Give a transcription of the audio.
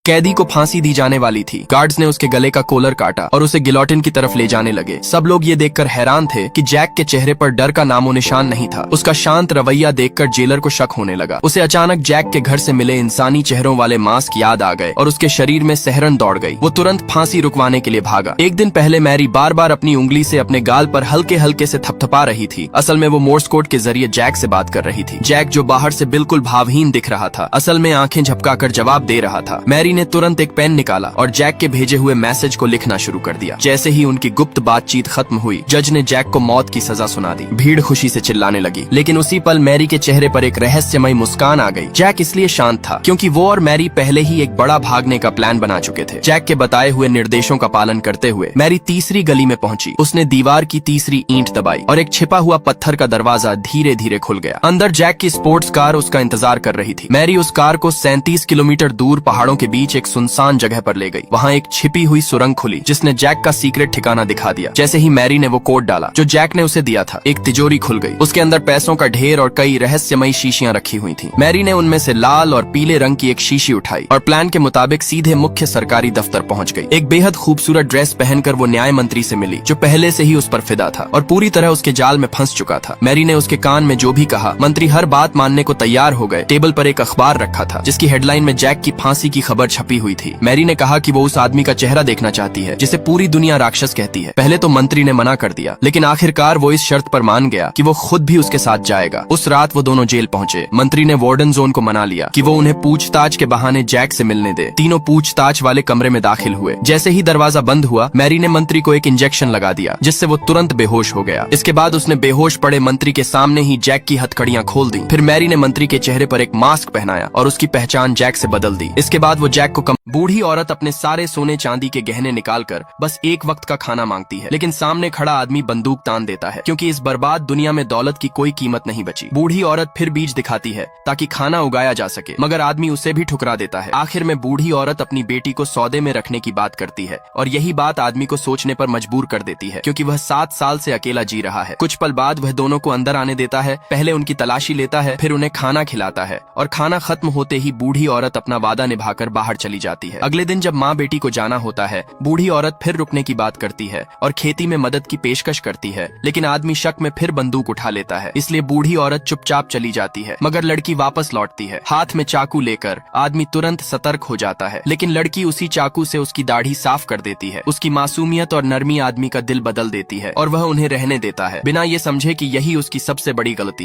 कैदी को फांसी दी जाने वाली थी। गार्ड्स ने उसके गले का कॉलर काटा और उसे गिलोटिन की तरफ ले जाने लगे। सब लोग ये देखकर हैरान थे कि जैक के चेहरे पर डर का नामो निशान नहीं था। उसका शांत रवैया देखकर जेलर को शक होने लगा। उसे अचानक जैक के घर से मिले इंसानी चेहरों वाले मास्क याद आ गए और उसके शरीर में सहरन दौड़ गई। वो तुरंत फांसी रुकवाने के लिए भागा। एक दिन पहले मैरी बार बार अपनी उंगली से अपने गाल पर हल्के हल्के से थपथपा रही थी। असल में वो मोर्स कोड के जरिए जैक से बात कर रही थी। जैक जो बाहर से बिल्कुल भावहीन दिख रहा था, असल में आंखें झपकाकर जवाब दे रहा था। मैरी ने तुरंत एक पेन निकाला और जैक के भेजे हुए मैसेज को लिखना शुरू कर दिया। जैसे ही उनकी गुप्त बातचीत खत्म हुई, जज ने जैक को मौत की सजा सुना दी। भीड़ खुशी से चिल्लाने लगी, लेकिन उसी पल मैरी के चेहरे पर एक रहस्यमय मुस्कान आ गई। जैक इसलिए शांत था क्योंकि वो और मैरी पहले ही एक बड़ा भागने का प्लान बना चुके थे। जैक के बताए हुए निर्देशों का पालन करते हुए मैरी तीसरी गली में पहुंची। उसने दीवार की तीसरी ईंट दबाई और एक छिपा हुआ पत्थर का दरवाजा धीरे धीरे खुल गया। अंदर जैक की स्पोर्ट्स कार उसका इंतजार कर रही थी। मैरी उस कार को 37 किलोमीटर दूर पहाड़ों के बीच एक सुनसान जगह पर ले गई। वहाँ एक छिपी हुई सुरंग खुली जिसने जैक का सीक्रेट ठिकाना दिखा दिया। जैसे ही मैरी ने वो कोड डाला जो जैक ने उसे दिया था, एक तिजोरी खुल गई। उसके अंदर पैसों का ढेर और कई रहस्यमयी शीशियां रखी हुई थीं। मैरी ने उनमें से लाल और पीले रंग की एक शीशी उठाई और प्लान के मुताबिक सीधे मुख्य सरकारी दफ्तर पहुंच गई। एक बेहद खूबसूरत ड्रेस पहनकर वो न्याय मंत्री से मिली जो पहले से ही उस पर फिदा था और पूरी तरह उसके जाल में फंस चुका था। मैरी ने उसके कान में जो भी कहा, मंत्री हर बात मानने को तैयार हो गए। टेबल पर एक अखबार रखा था जिसकी हेडलाइन में जैक की फांसी की खबर छपी हुई थी। मैरी ने कहा कि वो उस आदमी का चेहरा देखना चाहती है जिसे पूरी दुनिया राक्षस कहती है। पहले तो मंत्री ने मना कर दिया, लेकिन आखिरकार वो इस शर्त पर मान गया कि वो खुद भी उसके साथ जाएगा। उस रात वो दोनों जेल पहुंचे। मंत्री ने वार्डन जोन को मना लिया कि वो उन्हें पूछताछ के बहाने जैक से मिलने दे। तीनों पूछताछ वाले कमरे में दाखिल हुए। जैसे ही दरवाजा बंद हुआ, मैरी ने मंत्री को एक इंजेक्शन लगा दिया जिससे वो तुरंत बेहोश हो गया। इसके बाद उसने बेहोश पड़े मंत्री के सामने ही जैक की हथकड़ियां खोल दी। फिर मैरी ने मंत्री के चेहरे पर एक मास्क पहनाया और उसकी पहचान जैक से बदल दी। इसके बाद वो जैक को बूढ़ी औरत अपने सारे सोने चांदी के गहने निकालकर बस एक वक्त का खाना मांगती है, लेकिन सामने खड़ा आदमी बंदूक तान देता है क्योंकि इस बर्बाद दुनिया में दौलत की कोई कीमत नहीं बची। बूढ़ी औरत फिर बीज दिखाती है ताकि खाना उगाया जा सके, मगर आदमी उसे भी ठुकरा देता है। आखिर में बूढ़ी औरत अपनी बेटी को सौदे में रखने की बात करती है और यही बात आदमी को सोचने पर मजबूर कर देती है क्योंकि वह 7 साल से अकेला जी रहा है। कुछ पल बाद वह दोनों को अंदर आने देता है, पहले उनकी तलाशी लेता है, फिर उन्हें खाना खिलाता है और खाना खत्म होते ही बूढ़ी औरत अपना वादा निभाकर बाहर चली जाती है। अगले दिन जब माँ बेटी को जाना होता है, बूढ़ी औरत फिर रुकने की बात करती है और खेती में मदद की पेशकश करती है, लेकिन आदमी शक में फिर बंदूक उठा लेता है। इसलिए बूढ़ी औरत चुपचाप चली जाती है, मगर लड़की वापस लौटती है हाथ में चाकू लेकर। आदमी तुरंत सतर्क हो जाता है, लेकिन लड़की उसी चाकू से उसकी दाढ़ी साफ कर देती है। उसकी मासूमियत और नरमी आदमी का दिल बदल देती है और वह उन्हें रहने देता है बिना ये समझे कि यही उसकी सबसे बड़ी गलती है।